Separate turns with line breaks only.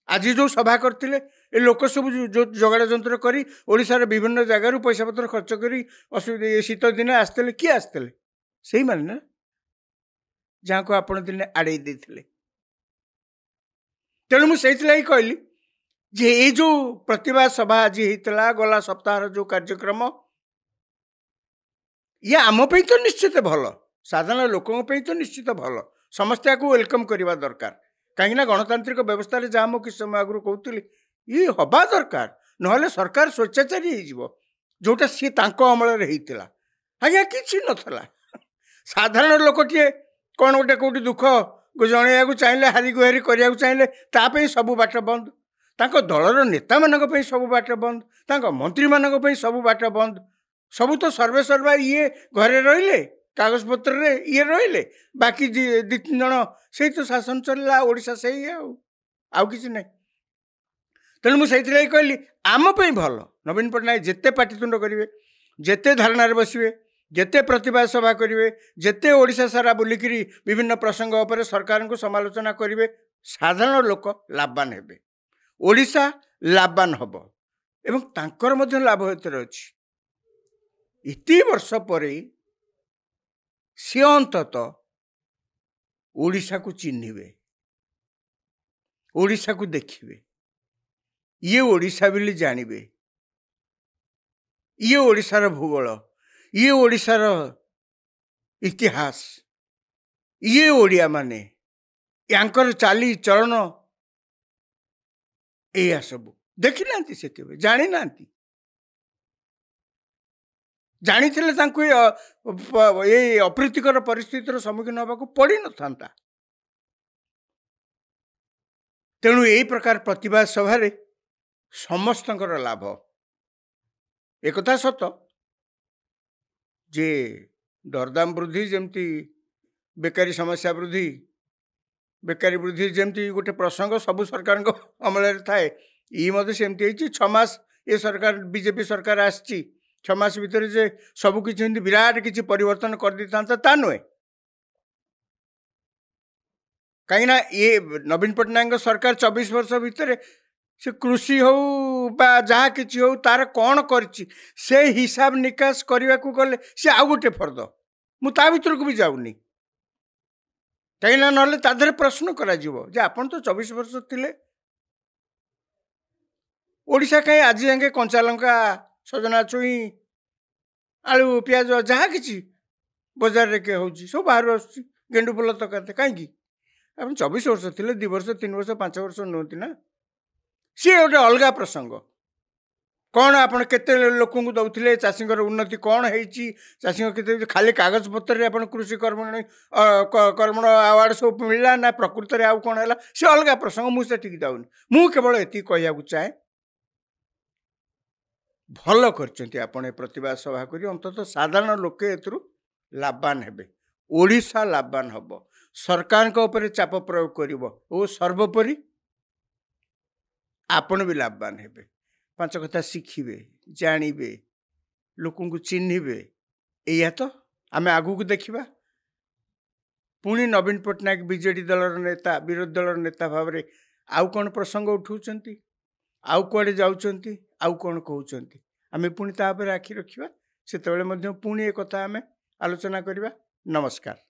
आज जो सभा करते ए लोक सब जो जगाड़ जंत्र करी ओडिशार विभिन्न जगार पैसा पत्र खर्च करी असुविधा शीत दिन आसते किए आसते से माने ना जहाँ को आपण दिन आड़े देते तेणु मुझे कहली जे ये जो प्रतिभा सभा आज होता गला सप्ताह जो कार्यक्रम ये आमपाई तो निश्चित भल साधारण लोकों तो निश्चित भल समस्या को वेलकम करवा दरकार कहीं गणतांत्रिक व्यवस्था जहाँ मुझे किस समय आगु कहती ये हवा दरकार ना सरकार स्वेच्छाचारी जोटा सी अमल होता आज्ञा कि नाला साधारण लोकटे कौन गोटे कौटी दुख जन चाहिए हारी गुहारी करने चाहिए ताप सब बाट बंद दलर नेता मान सब बाट बंद मंत्री मान सब बाट बंद सब तो सर्वे सर्वा ये घरे रहिले कागज पत्र रे ये रहिले बाकी दि तीन जन से तो शासन चलला ओडिशा से ही आउ किसी नहीं तेणु मुझे कहली आमपाई भल नवीन पट्टनायक जिते पाटितुंड करेंगे जिते धारणार बसवे जिते प्रतिभा सभा करेंगे जिते ओडिशा सारा बुलिकी विभिन्न प्रसंग पर सरकार को समालोचना करेंगे साधारण लोक लाभवान हेबे ओडिशा लाभवान हम एवं तांकर मध्य लाभ होते अच्छी इति वर्ष पर सी अंतत ओडिशा को चिन्हिबे ओडिशा को देखिबे ये ओडिशा बोली जानिबे ये ओडिशार भूगोल ये ओडिशार इतिहास ये ओडिया माने यांकर चाली चलन या सब देखी ना से केबे जानी ना जानी ये अप्रीतिकर परिस्थितिर सम्मुखीन होगा पड़ न था तेणु यही प्रकार प्रतिभा सभा समस्त लाभ एक सत जे दरदाम वृद्धि जमती बेकारी समस्या वृद्धि बेकारी वृद्धि जमती गोटे प्रसंग सबु सरकार अमल थाए ये सेमती 6 मास ये सरकार बीजेपी सरकार आसी 6 मास भितर जे सब किसी विराट किसी परिवर्तन कर दी था नुहे कहीं ये नवीन पट्टनायक सरकार 24 वर्ष भितर से कृषि हो जहाँ कि हो तार कौन से हिसाब निकास करने को गले सी आउ गोटे फर्द मुझा भर को भी जाऊनी कहीं ना प्रश्न करा आपन तो 24 वर्ष थे ओडिशा कहीं आज जाके कंचा लंका सजना छुई आलू पियाज जहाँ कि बजार रे के हो सब बाहर आस गेंडु फुल तक कहीं आप 24 वर्ष थे 2 वर्ष 3 वर्ष 5 वर्ष नुहति ना सी गोटे अलग प्रसंग कौन आपड़ केते लोक दौले चाषी उन्नति कौन होती चाषी के खाली कागज पत्र आप कृषि कर्मण अवार्ड सब मिलला ना प्रकृत में आउ कौन है सी अलग प्रसंग मुझे जाऊनी मु केवल ये कहया चाहे भल कर प्रतिभा सभा कर अंततः साधारण लोके एथुरु लाभवान हेबे ओडिशा लाभवान हम सरकार चाप प्रयोग कर सर्वोपरि आपण भी लाभवान हेबे 5 कथा शिखिबे जानिबे लोकंकु चिन्हिबे एया तो आमे आगु को देखिबा पुणी नवीन पट्टनायक बीजेडी दलर नेता विरोधी दलर नेता भाव में आउ कौन प्रसंग उठाउछंती आउ कुआडे जाउछंती आउ कौन कहउछंती आमे पुणी ता पर आखि रखिबा सेतेबेले मध्य पुणी ए कथा आमे आलोचना करिबा। नमस्कार।